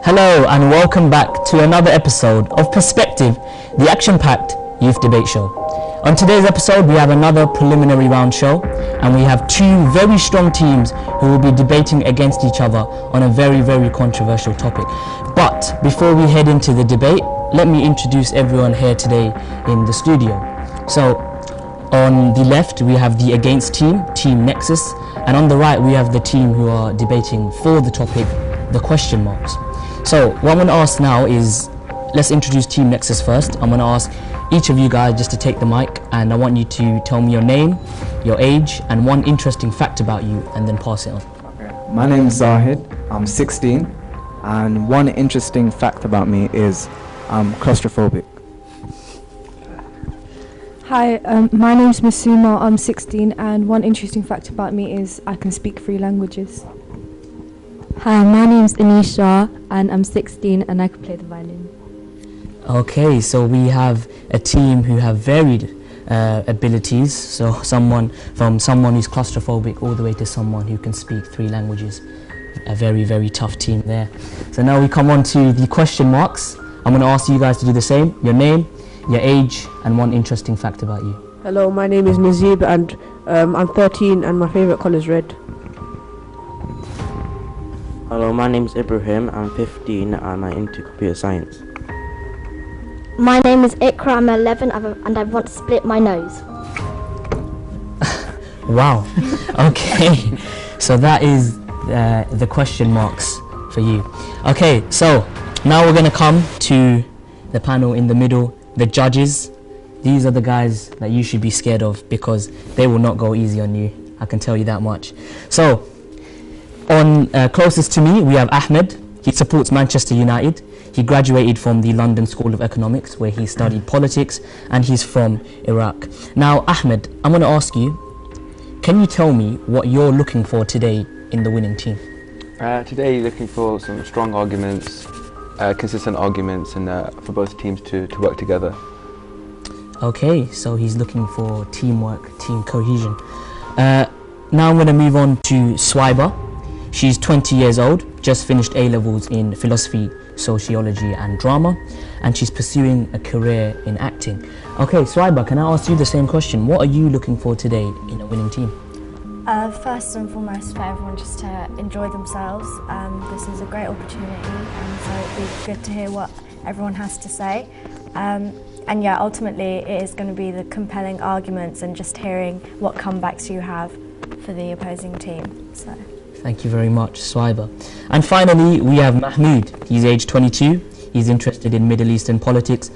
Hello and welcome back to another episode of Perspective, the action-packed youth debate show. On today's episode we have another preliminary round show and we have two very strong teams who will be debating against each other on a very controversial topic. But before we head into the debate, let me introduce everyone here today in the studio. So on the left we have the against team, Team Nexus, and on the right we have the team who are debating for the topic, the question marks. So what I'm going to ask now is, let's introduce Team Nexus first. I'm going to ask each of you guys just to take the mic and I want you to tell me your name, your age and one interesting fact about you and then pass it on. Okay. My name is ZAHID, I'm 16 and one interesting fact about me is I'm claustrophobic. Hi, my name's MASUMA, I'm 16 and one interesting fact about me is I can speak 3 languages. Hi, my name's ANISHA and I'm 16 and I can play the violin. Okay, so we have a team who have varied abilities, so someone who's claustrophobic all the way to someone who can speak 3 languages. A very tough team there. So now we come on to the question marks. I'm going to ask you guys to do the same. Your name, your age and one interesting fact about you. Hello, my name is NAZEEB and I'm 13 and my favourite colour is red. Hello, my name is IBRAHIM, I'm 15 and I'm into computer science. My name is Ikra, I'm 11 and I want to split my nose. Wow, okay, so that is the question marks for you. Okay, so now we're going to come to the panel in the middle, the judges. These are the guys that you should be scared of because they will not go easy on you, I can tell you that much. So, on closest to me we have Ahmed. He supports Manchester United. He graduated from the London School of Economics where he studied politics and he's from Iraq. Now Ahmed, I'm going to ask you, can you tell me what you're looking for today in the winning team? Today looking for some strong arguments, consistent arguments and for both teams to work together. Okay, so he's looking for teamwork, team cohesion. Now I'm going to move on to Swiber. She's 20 years old, just finished A-levels in philosophy, sociology and drama, and she's pursuing a career in acting. Okay, Swiber, can I ask you the same question? What are you looking for today in a winning team? First and foremost, for everyone just to enjoy themselves. This is a great opportunity, and so it'd be good to hear what everyone has to say. And yeah, ultimately it is going to be the compelling arguments and just hearing what comebacks you have for the opposing team. So. Thank you very much, Swiber. And finally, we have Mahmoud. He's age 22. He's interested in Middle Eastern politics,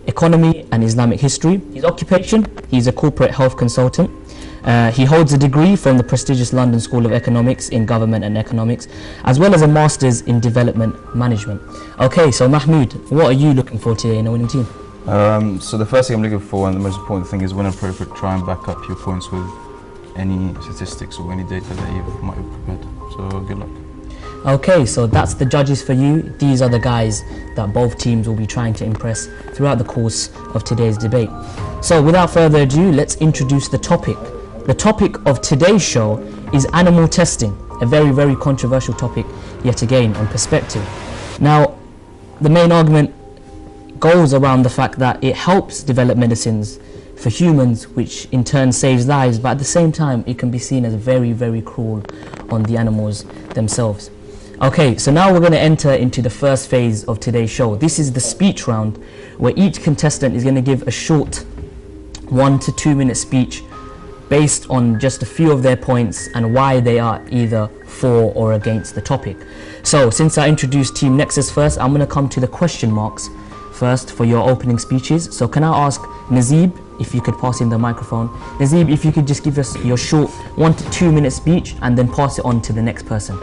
economy and Islamic history. His occupation, he's a corporate health consultant. He holds a degree from the prestigious London School of Economics in Government and Economics, as well as a Master's in Development Management. Okay, so Mahmoud, what are you looking for today in a winning team? So the first thing I'm looking for and the most important thing is when appropriate, try and back up your points with any statistics or any data that you might have prepared. So good luck. Okay, so that's the judges for you. These are the guys that both teams will be trying to impress throughout the course of today's debate. So without further ado, let's introduce the topic. The topic of today's show is animal testing, a very controversial topic yet again on Perspective. Now, the main argument goes around the fact that it helps develop medicines for humans, which in turn saves lives, but at the same time it can be seen as very cruel on the animals themselves. Okay, so now we're going to enter into the first phase of today's show. This is the speech round, where each contestant is going to give a short 1 to 2 minute speech based on just a few of their points and why they are either for or against the topic. So since I introduced Team Nexus first, I'm going to come to the question marks first for your opening speeches. So can I ask NAZEEB if you could pass in the microphone. NAZEEB, if you could just give us your short 1 to 2 minute speech and then pass it on to the next person.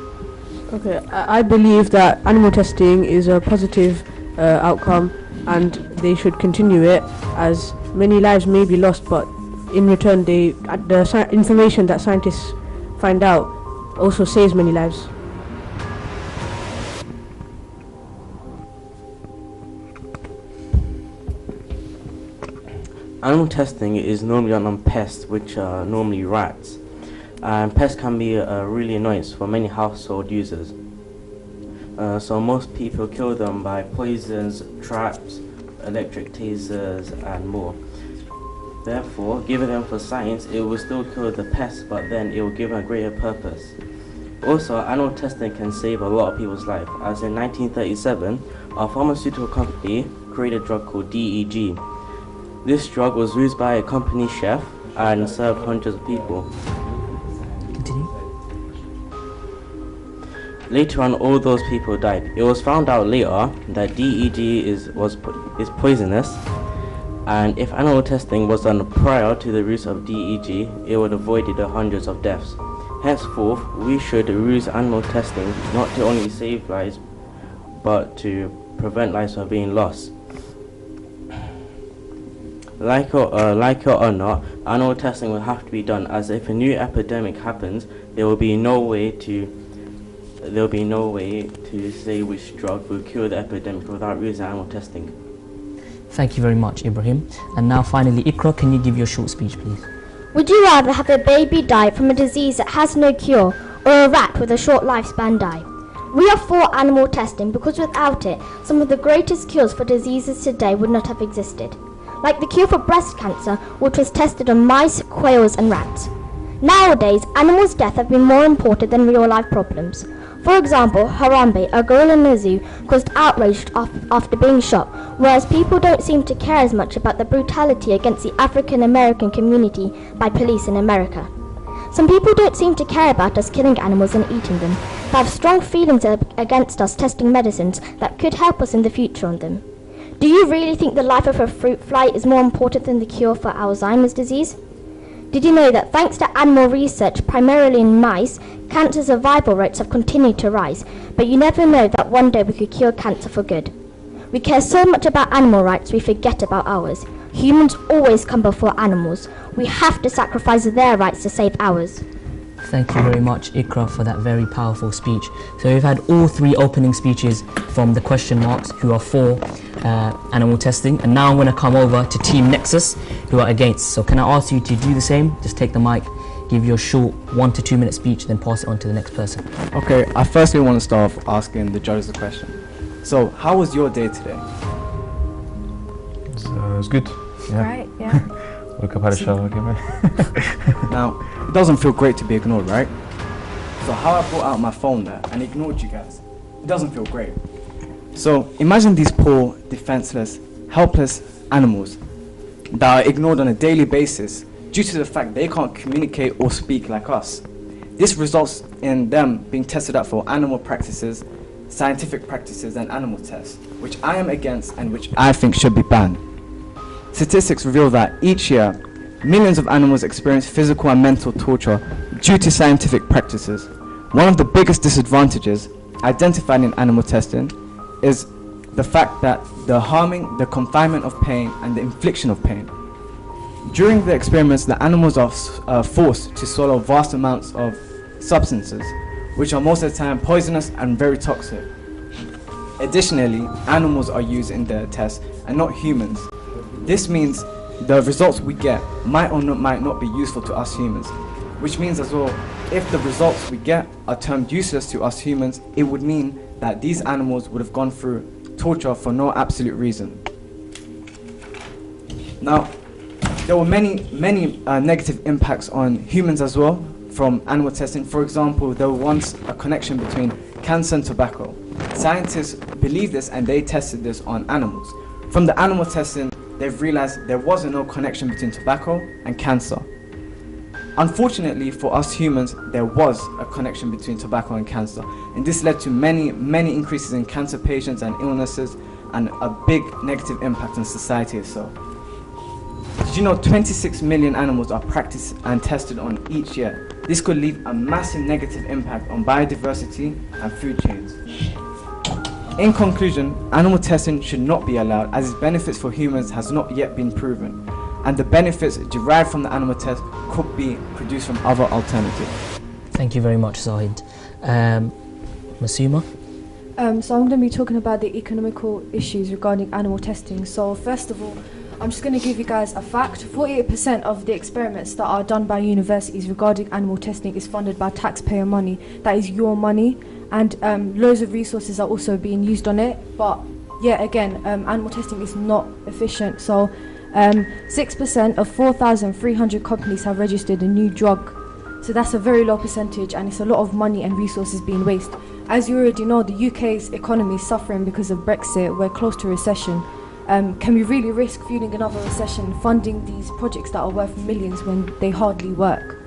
Okay, I believe that animal testing is a positive outcome and they should continue it, as many lives may be lost, but in return the information that scientists find out also saves many lives. Animal testing is normally done on pests, which are normally rats. Pests can be really annoying for many household users. So most people kill them by poisons, traps, electric tasers and more. Therefore, giving them for science, it will still kill the pest, but then it will give them a greater purpose. Also, animal testing can save a lot of people's life, as in 1937, a pharmaceutical company created a drug called DEG. This drug was used by a company chef and served hundreds of people. Continue. Later on, all those people died. It was found out later that DEG is poisonous, and if animal testing was done prior to the use of DEG, it would have avoided the hundreds of deaths. Henceforth, we should use animal testing not to only save lives, but to prevent lives from being lost. Like it or not, animal testing will have to be done, as if a new epidemic happens, there will be no way to say which drug will cure the epidemic without using animal testing. Thank you very much, Ibrahim. And now finally, Ikra, can you give your short speech, please? Would you rather have a baby die from a disease that has no cure, or a rat with a short lifespan die? We are for animal testing because without it, some of the greatest cures for diseases today would not have existed. Like the cure for breast cancer, which was tested on mice, quails and rats. Nowadays, animals' death have been more important than real-life problems. For example, Harambe, a gorilla in a zoo, caused outrage after being shot, whereas people don't seem to care as much about the brutality against the African American community by police in America. Some people don't seem to care about us killing animals and eating them, but have strong feelings against us testing medicines that could help us in the future on them. Do you really think the life of a fruit fly is more important than the cure for Alzheimer's disease? Did you know that thanks to animal research, primarily in mice, cancer survival rates have continued to rise, but you never know that one day we could cure cancer for good. We care so much about animal rights we forget about ours. Humans always come before animals. We have to sacrifice their rights to save ours. Thank you very much, Ikra, for that very powerful speech. So we've had all three opening speeches from the question marks who are for animal testing, and now I'm going to come over to Team Nexus who are against. So can I ask you to do the same? Just take the mic, give your short 1 to 2 minute speech, then pass it on to the next person. Okay, I firstly want to start off asking the judges a question. So, how was your day today? It was good. Yeah. Right, yeah. Woke up, had a shower, okay, man. Now, it doesn't feel great to be ignored, right? So how I brought out my phone there and ignored you guys, it doesn't feel great. So imagine these poor, defenseless, helpless animals that are ignored on a daily basis due to the fact they can't communicate or speak like us. This results in them being tested out for animal practices, scientific practices and animal tests, which I am against and which I think should be banned. Statistics reveal that each year, millions of animals experience physical and mental torture due to scientific practices. One of the biggest disadvantages identified in animal testing is the fact that the harming, the confinement of pain and the infliction of pain. During the experiments, the animals are forced to swallow vast amounts of substances, which are most of the time poisonous and very toxic. Additionally, animals are used in the tests and not humans. This means the results we get might or might not be useful to us humans, which means as well, if the results we get are termed useless to us humans, it would mean that these animals would have gone through torture for no absolute reason. Now, there were many negative impacts on humans as well from animal testing. For example, there was once a connection between cancer and tobacco. Scientists believed this and they tested this on animals. From the animal testing, they've realized there wasn't no connection between tobacco and cancer. Unfortunately for us humans, there was a connection between tobacco and cancer, and this led to many increases in cancer patients and illnesses and a big negative impact on society itself. Did you know 26 million animals are practiced and tested on each year? This could leave a massive negative impact on biodiversity and food chains. In conclusion, animal testing should not be allowed as its benefits for humans has not yet been proven, and the benefits derived from the animal test could be produced from other alternatives. Thank you very much, Zahid. Masuma? So I'm going to be talking about the economical issues regarding animal testing. So first of all, I'm just going to give you guys a fact. 48% of the experiments that are done by universities regarding animal testing is funded by taxpayer money. That is your money. and loads of resources are also being used on it. But yeah, again, animal testing is not efficient. So 6% of 4,300 companies have registered a new drug. So that's a very low percentage, and it's a lot of money and resources being wasted. As you already know, the UK's economy is suffering because of Brexit. We're close to recession. Can we really risk fueling another recession, funding these projects that are worth millions when they hardly work?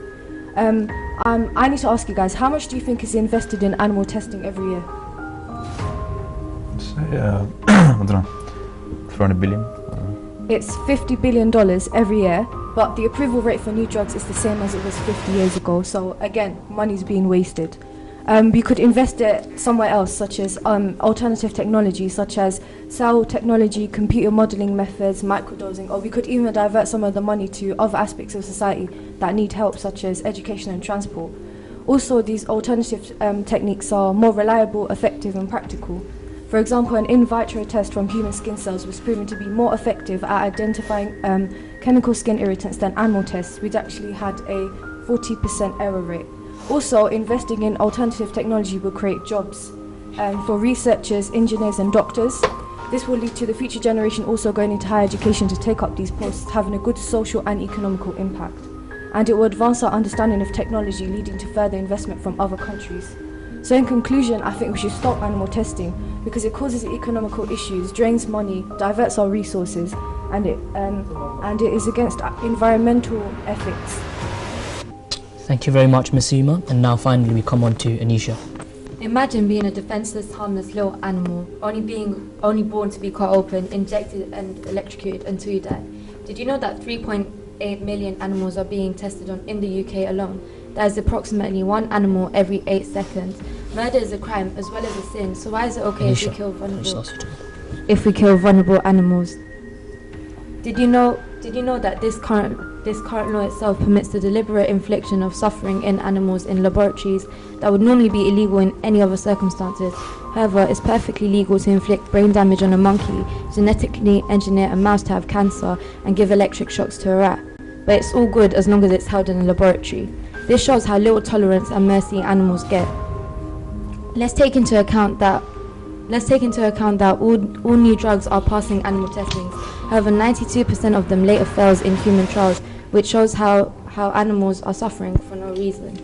I need to ask you guys, how much do you think is invested in animal testing every year? Say, I don't know, 400 billion. It's $50 billion every year, but the approval rate for new drugs is the same as it was 50 years ago. So again, money's being wasted. We could invest it somewhere else, such as alternative technology, such as cell technology, computer modeling methods, microdosing, or we could even divert some of the money to other aspects of society that need help, such as education and transport. Also, these alternative techniques are more reliable, effective, and practical. For example, an in vitro test from human skin cells was proven to be more effective at identifying chemical skin irritants than animal tests, which actually had a 40% error rate. Also, investing in alternative technology will create jobs for researchers, engineers, and doctors. This will lead to the future generation also going into higher education to take up these posts, having a good social and economical impact. And it will advance our understanding of technology, leading to further investment from other countries. So in conclusion, I think we should stop animal testing because it causes economical issues, drains money, diverts our resources, and it is against environmental ethics. Thank you very much, MASUMA. And now finally we come on to Anisha. Imagine being a defenseless, harmless little animal, only born to be cut open, injected and electrocuted until you die. Did you know that 3.8 million animals are being tested on in the UK alone? That is approximately 1 animal every 8 seconds. Murder is a crime as well as a sin, so why is it okay if we kill vulnerable animals? Did you know that this current law itself permits the deliberate infliction of suffering in animals in laboratories that would normally be illegal in any other circumstances? However, it's perfectly legal to inflict brain damage on a monkey, genetically engineer a mouse to have cancer, and give electric shocks to a rat. But it's all good as long as it's held in a laboratory. This shows how little tolerance and mercy animals get. Let's take into account that all new drugs are passing animal testing. However, 92% of them later fails in human trials, which shows how animals are suffering for no reason.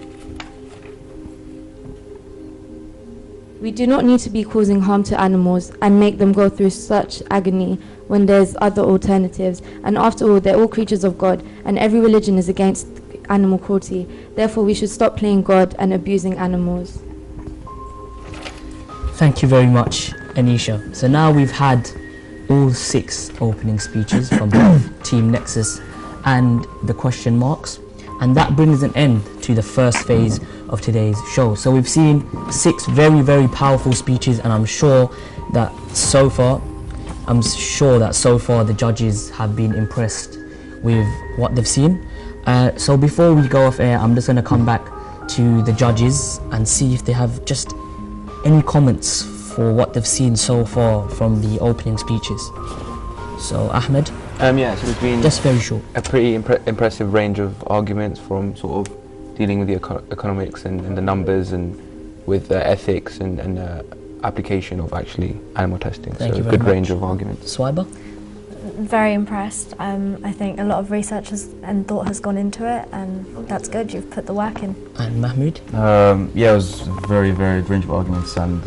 We do not need to be causing harm to animals and make them go through such agony when there's other alternatives. And after all, they're all creatures of God, and every religion is against animal cruelty. Therefore, we should stop playing God and abusing animals. Thank you very much, Anisha. So now we've had all 6 opening speeches from both Team Nexus and the question marks, and that brings an end to the first phase of today's show. So we've seen 6 very, very powerful speeches, and I'm sure that so far the judges have been impressed with what they've seen. So before we go off air, I'm just going to come back to the judges and see if they have just any comments for what they've seen so far from the opening speeches. So Ahmed? Yeah, so there's been just very short. A pretty impressive range of arguments, from sort of dealing with the economics and the numbers, and with ethics and application of actually animal testing. Thank so you a very good much. range of arguments. Swiber? Very impressed. I think a lot of research and thought has gone into it, and that's good. You've put the work in. And Mahmoud? Yeah, it was a very varied range of arguments, and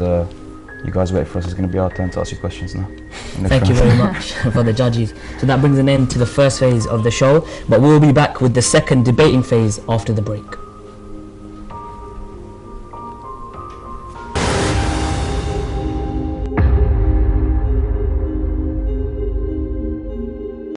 you guys wait for us. It's going to be our turn to ask you questions now. Thank you very much for the judges. So that brings an end to the first phase of the show, but we'll be back with the second debating phase after the break.